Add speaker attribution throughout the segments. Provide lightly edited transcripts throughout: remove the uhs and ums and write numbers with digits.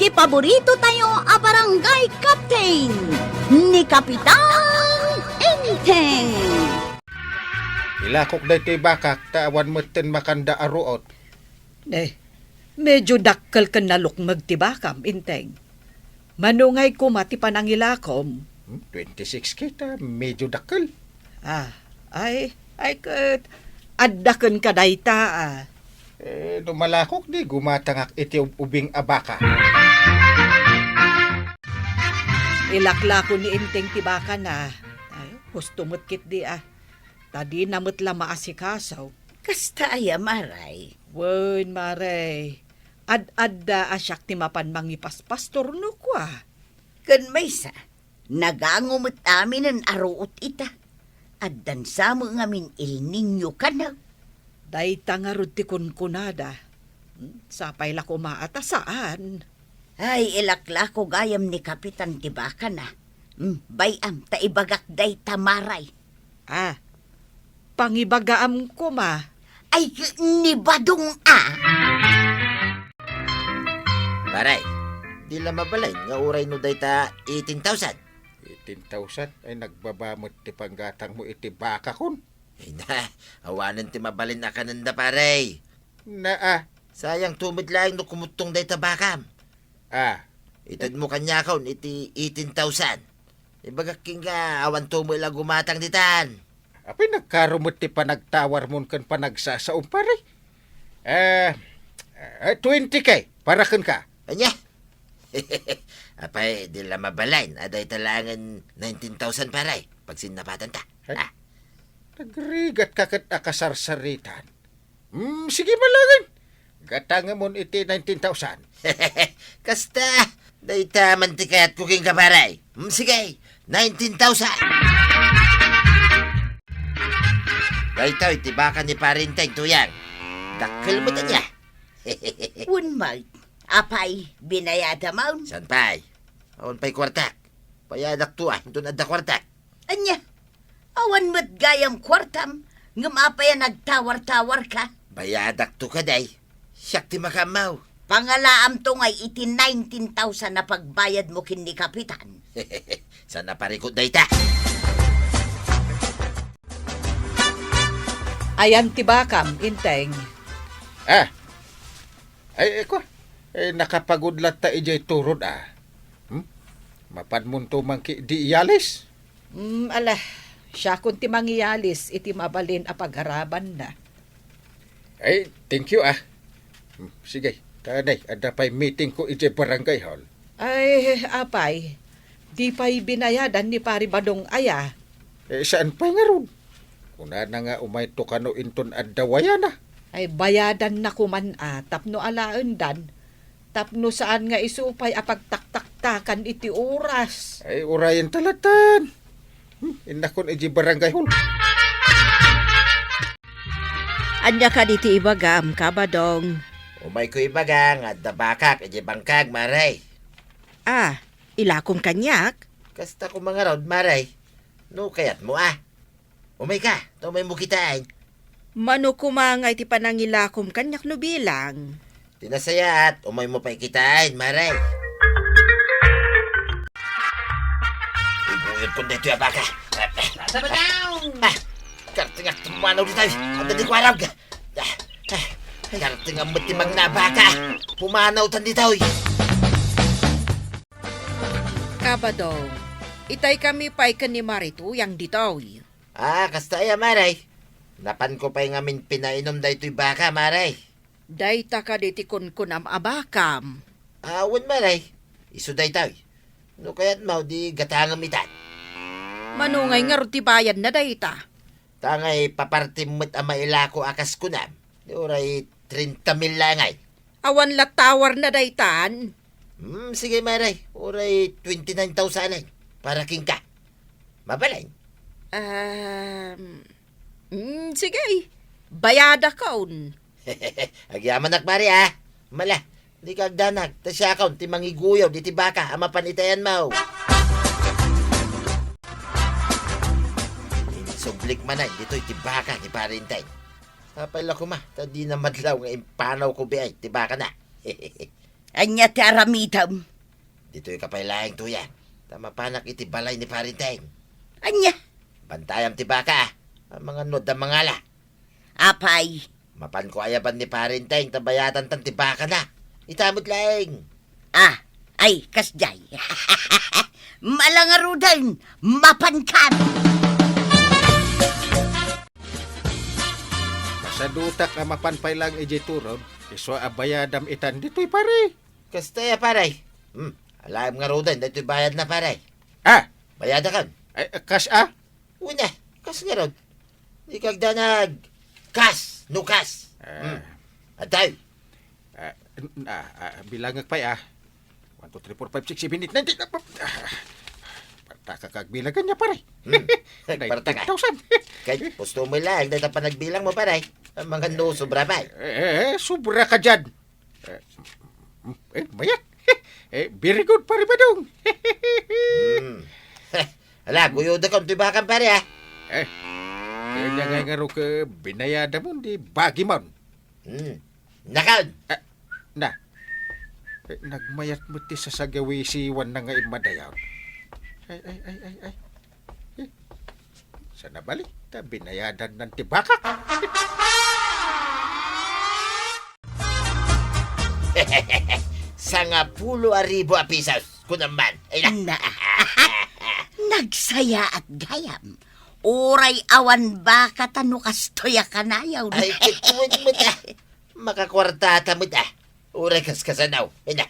Speaker 1: ti paborito tayo a barangay captain ni Kapitan Enteng.
Speaker 2: Ilakok day ti bakak, tawan mo tin makanda aruot.
Speaker 3: Medyo dakkel ka nalukmag ti bakam, Inteng. Manungay ko mati panangilakom.
Speaker 2: 26 kita, medyo dakal.
Speaker 3: Ay, kat, addaken ka dayta,
Speaker 2: Dumalakok di, gumatangak iti ubing abaka.
Speaker 3: Ilaklako ni Inteng ti baka na. Ay, gusto mo't kit di, Tadi namot la maasikasaw.
Speaker 4: Kasta aya maray.
Speaker 3: Wen, maray. Ad-adda asyak ti mapan mangipas-pastor no kwa.
Speaker 4: Kan maysa, nagangumot amin ang aruot ita. At dansa mo ngamin il ninyo kanaw.
Speaker 3: Dayta nga rod ti kunkunada. Sapay la kumaata saan?
Speaker 4: Ay, ilakla ko gayam ni Kapitan Tibaka na. Bayam, taibagak day tamaray.
Speaker 3: Pangibagaam ko ma.
Speaker 4: Ay, ni Badong
Speaker 5: Paray, di la mabalay nga uray no dayta 18,000.
Speaker 2: 18,000 ay nagbabamot ti panggatang mo iti baka kun.
Speaker 5: Ay na, awanan ti mabalin na kananda paray. Sayang tumid lang no kumutong dayta bakam. Itad mo kanya kaun iti 18,000. Ibagak nga awan tumo ilang gumatang ditan.
Speaker 2: Api nagkarumot ti panagtawar mon kan panagsasaum pare. 20K, para kan ka.
Speaker 5: Anya? Apay, di la mabalain. Aday talangan 19,000 paray. Pag sinapatan ta.
Speaker 2: Nagrigat ka kat akasarsaritan. Sige malangin. Gatanga mon iti 19,000.
Speaker 5: Kasta, dayta mantikayat kuking ka paray. Sige, 19,000. Dayta, itibakan ni Parinteng tuyang. Dakkel mo ta niya.
Speaker 4: Unmag, apay, binayada maun.
Speaker 5: San pay? Awan pa'y kwartak. Payadak tuwa, doon adda kwartak.
Speaker 4: Anya, awan mo't gayam kwartam, ngumapaya nagtawar-tawar ka.
Speaker 5: Bayadak to ka day. Siyak ti makamaw.
Speaker 4: Pangalaam to ngay iti 19,000 na pagbayad mo kin ni Kapitan.
Speaker 5: Sana parikot dayta.
Speaker 3: Ayan ti bakam, Inteng.
Speaker 2: Nakapagudlat ta ijay turod Mapan mon tumangki di iyalis.
Speaker 3: Siya kun ti mangiyalis iti mabalin a pagharaban na.
Speaker 2: Thank you Sige, taday, ada pa'y meeting ko ijay barangay hall.
Speaker 3: Ay, apay, di pa'y binayadan ni Pari Badong aya.
Speaker 2: Saan pa'y nga ron? Kuna na nga umay to kano inton adawaya na.
Speaker 3: Ay, bayadan na kuman tapno alaendan. Tapno saan nga isupay apagtaktaktakan iti oras.
Speaker 2: Ay, urayan talatan. Inakon ijay barangay hall.
Speaker 1: Anya ka diti ibagam, Kabadong.
Speaker 5: Umay ko ibagang at dabakak iti bangkag maray.
Speaker 1: Ilakom kanyak?
Speaker 5: Kasta ko mga raod maray. No kayat mo Umay ka, tumay mo kitain.
Speaker 1: Mano kumangay ti panangilakom kanyak no bilang.
Speaker 5: Tinasaya at umay mo pa'y kitain maray. Ibuyod ko dito yung baka.
Speaker 4: Sama down!
Speaker 5: Kartingak tumanaw dito. Ang dali ko arab ka. Kartingak matimang na baka. Pumanaw tan dito.
Speaker 1: Kabadong, itay kami pa'y ni Marito yang ditoy.
Speaker 5: Kasta ya maray. Napan ko pa'y ngamin pinainom da ito'y baka maray.
Speaker 1: Dayta ka diti kunkunam abakam.
Speaker 5: Awan maray. Isu da ito'y. No kaya't mau di gatangam itan.
Speaker 1: Manungay nga ti bayad na dayta.
Speaker 5: Tangay papartimot ang mailako akas kunam. Di oray 30,000 langay.
Speaker 1: Awan latawar na daytan.
Speaker 5: Sige maray. Oray 29,000 ay. Para king ka. Mabalay.
Speaker 1: Sige. Bayada kaun.
Speaker 5: Agyaman akbari Mala. Di ka agdanag. Tasya kaun. Ti mangiguyaw. Di ti baka. Ama panitayan mau. Sublik man ay. Dito'y ti baka. Ti parintay. Apay la ko ma. Tadi na madlaw nga impanaw ko biay. Ti baka na.
Speaker 4: Anya ti aramidam.
Speaker 5: Dito'y kapailaing tuya. Tama panak iti balay ni Parinteng.
Speaker 4: Anya,
Speaker 5: Bantayam ti baka. Ang mga nod ang mangala.
Speaker 4: apay.
Speaker 5: Mapan ko ayaban ni Parinteng tabayatan tan ti baka na. Itamot laing.
Speaker 4: Ay, kasjay. Malangarudan, mapankan.
Speaker 2: Masadutak ang mapanpay lang iji turod, iso abayadam itan dito'y pare.
Speaker 5: Kastaya paray. Alam nga rodan, dito'y bayad na paray.
Speaker 2: Ah,
Speaker 5: Bayada kan.
Speaker 2: ay, kas ah?
Speaker 5: Una, kas nga rod. Di kagdanag. Kas, nukas. Atay.
Speaker 2: Bilangag pa'y 1, 2, 3, 4, 5, 6, 7, 8, 9, 10. Takakagbilagan niya pare.
Speaker 5: Parta ka.
Speaker 2: 19,000.
Speaker 5: Kaya gusto mo lang, dahil pa nagbilang mo paray. Ang mga no, sobra pa.
Speaker 2: Sobra ka dyan. Mayat. Very good pare badong.
Speaker 5: Ala, guyod akong tibakan pare
Speaker 2: Kaya niya nga ro ka binayada mo di bagi mo.
Speaker 5: Nakaon.
Speaker 2: Nagmayat mo ti sa sagawisiwan na nga imadayaw. Ay. Sana balik ta binayadan ng tibakak.
Speaker 5: Sangapulo aribo a pisos. Kunaman. Ay na.
Speaker 4: Nagsaya at gayam. Uray awan ba katanukas toya kanayaw.
Speaker 5: Ay, kituwin mo ta. Makakwartata mo ta. Uray kas kasanaw. Ay na.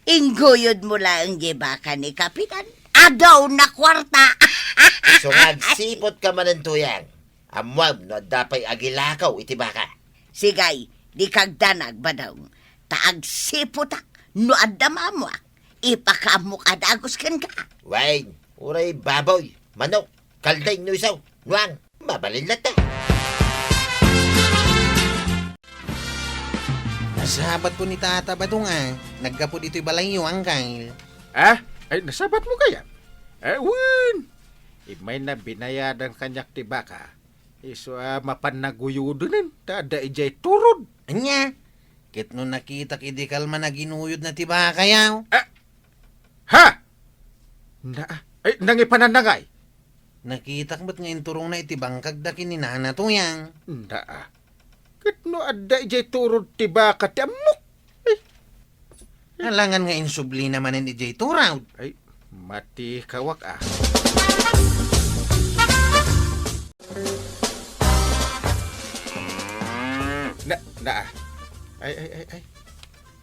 Speaker 4: Inggoyod mo lang gibaka ni Kapitan. Adaw na kwarta.
Speaker 5: So sipot ka man ng tuyang. Amwam no dapay agilakaw iti baka.
Speaker 4: Sigay, di kagdanag ba daw? Taag siputak, no adama mo. Ipakamuk adagos kan ka.
Speaker 5: Wain, uray baboy, manok, kalday no isaw, nuang, mabalin na ta.
Speaker 6: Nasabat po ni Tata Badong Nagkapod ito'y balayyo ang kail.
Speaker 2: Ay nasabat mo kaya? Wan. Imay na binayadan kanyak tibaka. Iso mapanaguyudunin. Tada ijay turod.
Speaker 6: Anya? Kit no nakita kidikal man na ginuyod na tiba kayaw.
Speaker 2: Ha? Ay nangipananangay.
Speaker 6: Nakita mo't ngayon turong na itibangkag da kininana tuyang.
Speaker 2: Kit no adda ijay turod tibaka ti amok.
Speaker 6: Halangan nga insubli naman ni J. Turaw.
Speaker 2: Ay, mati kawak Ay.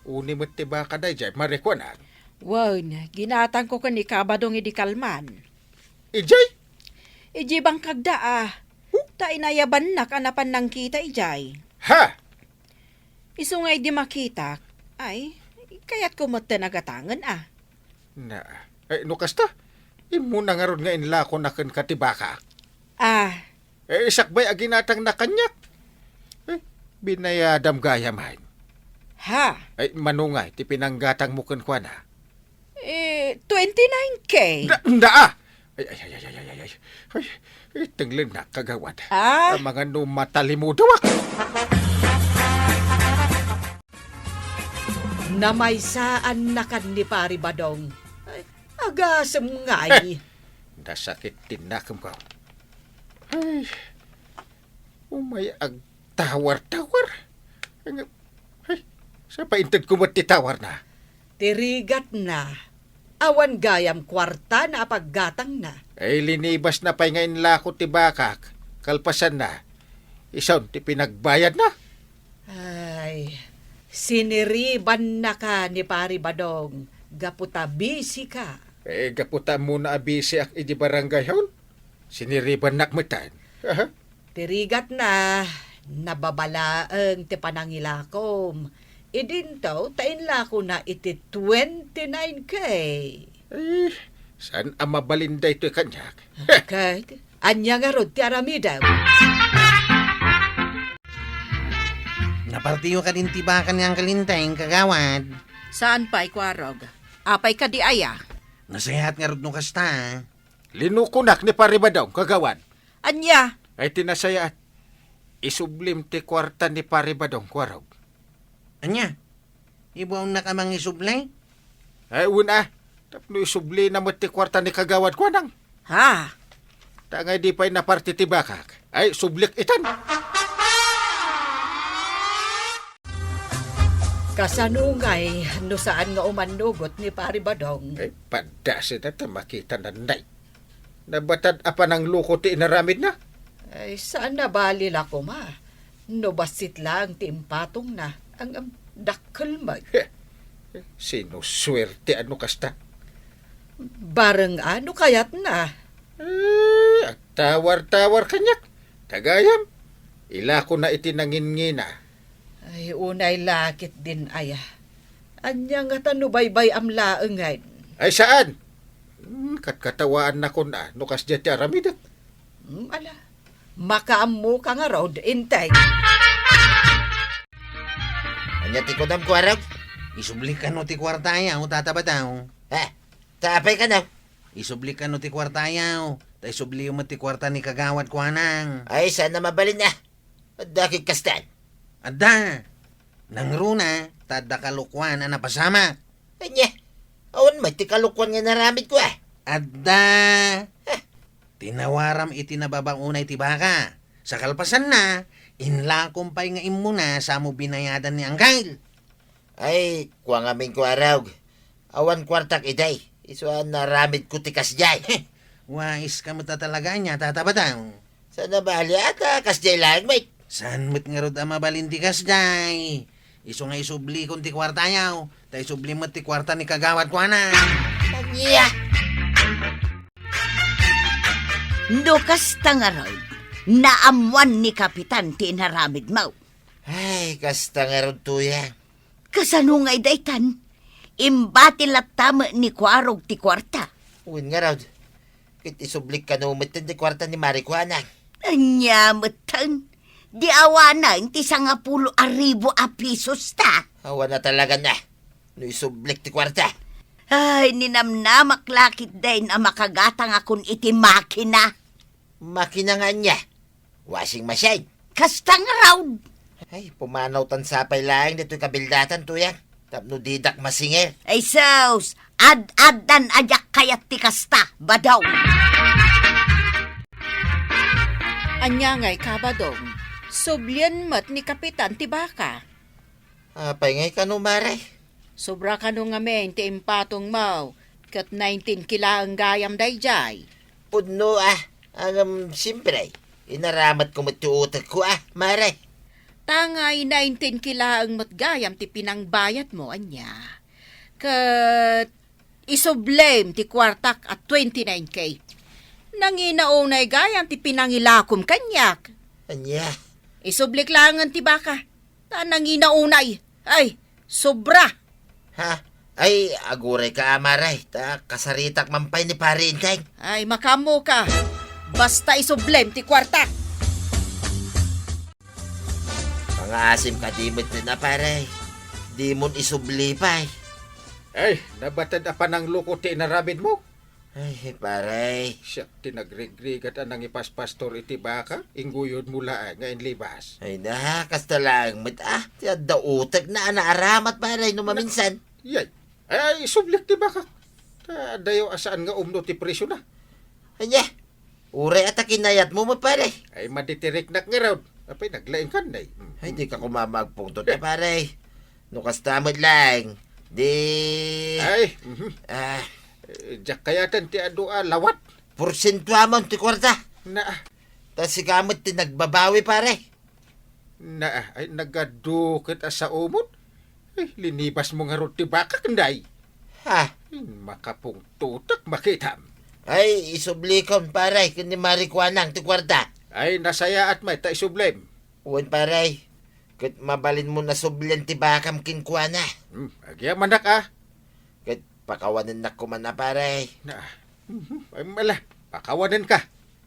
Speaker 2: Uni mo tiba ka day jay, marikwanan.
Speaker 1: Wan, ginatang ko kani kabadong idi kalman.
Speaker 2: Ijay?
Speaker 1: Iji bang kagda Ta inayaban na kanapan ng kita ijay.
Speaker 2: Ha?
Speaker 1: Isungay di makita. Ay, kaya't kumata nagatangan
Speaker 2: Ay, nukas ta? Imo na nga ron nga inlako na kan katibaka. Sakbay aginatang na kanyak. Binayadam gaya man.
Speaker 1: Ha?
Speaker 2: Ay, manungay, ti pinanggatang mo kan kwa na.
Speaker 1: 29K.
Speaker 2: Ay, tanglan na kagawad.
Speaker 1: Ah?
Speaker 2: Ang mga numatali mo dawak.
Speaker 3: Namaysaan na kan ni Pari Badong. Ay, agasam ngay.
Speaker 2: Nasakit tinakam ko. Ay, umay ag tawar-tawar. Ay, sa paintad ko ba't titawar na?
Speaker 3: Tirigat na. Awan gayam kwarta na paggatang na.
Speaker 2: Ay, linibas na pa'y ngayon lako ti bakak. Kalpasan na. Isaw, ti pinagbayad na.
Speaker 3: Ay, siniriban na ka ni Pari Badong. Gaputa busy ka.
Speaker 2: Gaputa muna abisi ak iji barangay hon. Siniriban nakmatan.
Speaker 3: Tirigat na. Nababalaang ti panangilakom. Idintaw, tainlako na iti 29K.
Speaker 2: Ay, saan ang mabalinda ito'y kanyak?
Speaker 3: Kahit, anya nga rod ti aramidaw.
Speaker 6: Napartiyo ka din tibakan niyang kalinteng kagawad.
Speaker 1: Saan pa ikwarog? Apay ka di aya.
Speaker 6: Nasayahat nga rod no kasta.
Speaker 2: Linukunak ni Paribadaw, kagawan.
Speaker 1: Anya?
Speaker 2: Ay tinasaya at isublim ti kwarta ni Paribadaw, kwarog.
Speaker 6: Anya? Ibaw na ka mang isublay?
Speaker 2: Ay, una. Tapno isubli na mo ti kwarta ni kagawad ko nang.
Speaker 1: Ha?
Speaker 2: Tangay di pa'y naparti ti bakak. Ay, sublik itan.
Speaker 3: Kasanungay, no saan nga umanugot ni Pari Badong.
Speaker 2: Ay, padasin na makita na nay. Nabatad apa ng luko ti inaramid na?
Speaker 3: Ay, saan na bali la ko ma? No basit lang ti impatong na ang dakkel mag.
Speaker 2: Sinuswerte ano kasta?
Speaker 3: Bareng ano kayat na?
Speaker 2: At tawar-tawar kanyak. Kagayam. Ila ko na itinangin-ngina.
Speaker 3: Ay, unay lakit din aya. Anya nga tanubaybay am laengay.
Speaker 2: Ay, saan? Katkatawaan na ko na. Nukas dyan ti aramid.
Speaker 3: Ala, makaammo ka nga road, intay.
Speaker 5: Anya ti kodam ko araw?
Speaker 6: Isubli ka no ti kwartayaw, tatabataw.
Speaker 5: Ha? Tapay ka na.
Speaker 6: Isubli ka no ti kwartayaw. Tay subli mo ti kwarta ni kagawad ko anang.
Speaker 5: Ay, sana mabalin na. Dakig kastan.
Speaker 6: Adda, nang runa, tada kalukwan na napasama.
Speaker 5: Anya, awan may ti kalukwan nga naramid ko ah.
Speaker 6: Adda, tinawaram iti nababang unay ti baka. Sa kalpasan na, inlakom pa'y nga imuna sa mo binayadan ni Angkail.
Speaker 5: Ay, kuwang amin ko araw. Awan kwartak iday. Isuan naramid ko ti kasjay.
Speaker 6: Wais ka mo talaga niya, tatabataw.
Speaker 5: Sana bali ata kasjay lang, mate.
Speaker 6: San mo't nga rod ang mabalintikas, day? Iso nga isubli kong ti kwarta yaw. Tay subli mo't ti kwarta ni kagawad ko na.
Speaker 5: Anya!
Speaker 4: No kasta nga raw, naamuan ni Kapitan ti inaramid mo.
Speaker 5: Ay, kasta nga ron tuya.
Speaker 4: Kasanungay daytan, imbati tama ni Kwarog ti kwarta.
Speaker 5: Uwin nga raw. Kit isublik ka no umitin ti kwarta ni Marijuana.
Speaker 4: Anya matang, di awanan ti 10,000 pisos ta.
Speaker 5: Awan na talaga na. No isublik ti kwarta.
Speaker 4: Ay, ninamnamak lakit din ang makagatang akong iti makina.
Speaker 5: Makina nga niya. Washing machine.
Speaker 4: Kastang raw.
Speaker 5: Ay, pumanaw tan sapay lang dito kabildatan tuya. Tapno didak masingil.
Speaker 4: Ay saus, ad-adan ajak kayat ti kasta, badaw.
Speaker 1: Anya nga'y kabadong. Sublian mat ni Kapitan ti baka.
Speaker 5: Apay ngay ka no, Mare.
Speaker 1: Sobra ka nung ngamen ti impatong mau. Kat 19 kila ang gayam dayjay.
Speaker 5: Pudno siyempre. Inaramat ko matuutak ko Mare.
Speaker 1: Tangay 19 kila ang matgayam ti pinangbayat mo, anya. Kat isoblem ti kwartak at 29K. Nanginaunay gayam ti pinangilakom kanyak.
Speaker 5: Anya.
Speaker 1: Isublik langan ti baka. Ta nanginaunay. Ay, sobra.
Speaker 5: Ha? Ay, aguray ka, Mare. Ta kasaritak mampay ni pare inteng.
Speaker 1: Ay, makamo ka. Basta isoblem ti kwartak.
Speaker 5: Mga asim ka dimit na pare. Di mon isubli pa
Speaker 2: Ay, nabatad apa ng luko ti inaramid mo?
Speaker 5: Ay, pare.
Speaker 2: Siya, tinagrig-rigat anang ipaspastor iti baka, inguyod mula ngayon libas.
Speaker 5: Ay na, kasta lang mit Tiya dautak na anaaramat pare no maminsan.
Speaker 2: Yay, ay, sublik ti baka. Dayo asaan nga umno ti presyo na.
Speaker 5: Anya, uray at kinayat mo pare.
Speaker 2: Ay, maditirik nak nga raw. Apay, naglaing kan na
Speaker 5: Ay, di ka kumamagpungtot pare. No kastamad lang. Di...
Speaker 2: Ay, jak kayatan ti adu lawat.
Speaker 5: Porsentuamon ti kwarta.
Speaker 2: Na,
Speaker 5: Tas si kamot ti nagbabawi pare.
Speaker 2: ay, nagadukit sa umot. Ay, linibas mo nga ron ti baka kanday.
Speaker 5: Ha?
Speaker 2: Makapong tutak makitam.
Speaker 5: Ay, isublikon pare. Kini marikwanang ti kwarta.
Speaker 2: Ay, nasaya at may taisublem.
Speaker 5: Uwan pare. Kat mabalin mo na sublian ti bakam kinkwana.
Speaker 2: Agya manak
Speaker 5: Kat pakawanan na kuman na pare.
Speaker 2: Na, ay mala, pakawanan ka.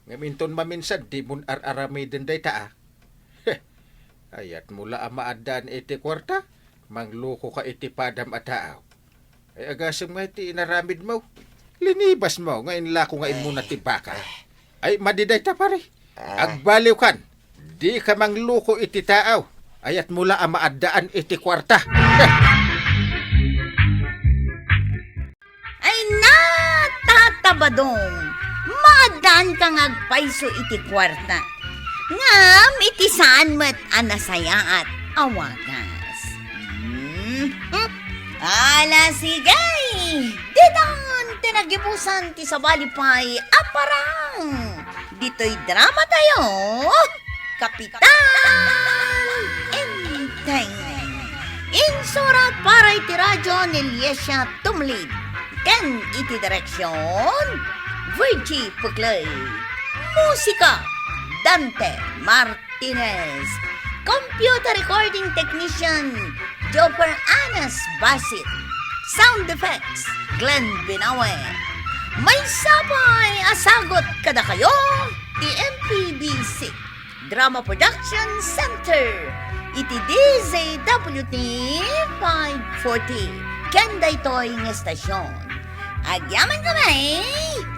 Speaker 2: Ngaminton maminsan, di mun ar-aramidin day ta Ayat mula amaadan iti kwarta, mangluko ka iti padam at taaw. Ay agasam nga iti inaramid mo. Linibas mo, ngayon lako ngayon muna ti baka. Ay madiday ta pare. Agbaliw kan, di ka mangluko iti taaw. Ayat mula amaadaan iti kwarta.
Speaker 4: Sabadong, maadan kang agpaiso iti kwarta. Ngam, iti saan mo't anasaya at awagas. Ala sigay! Didan, tinagibusan ti sabalipay aparang. Dito'y drama tayo, Kapitan Enteng. Insurat para iti radyo ni Liesya Tumlid. Ken iti direksyon, Virgie Puglay. Musika, Dante Martinez. Computer recording technician, Joper Anas Basit. Sound effects, Glenn Binawe. May sabay asagot kada kayo, TMPBC Drama Production Center. Iti DZWT 540. Kenda ito'y ng estasyon. Agyaman kami,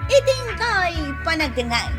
Speaker 4: iting kay panagdangan.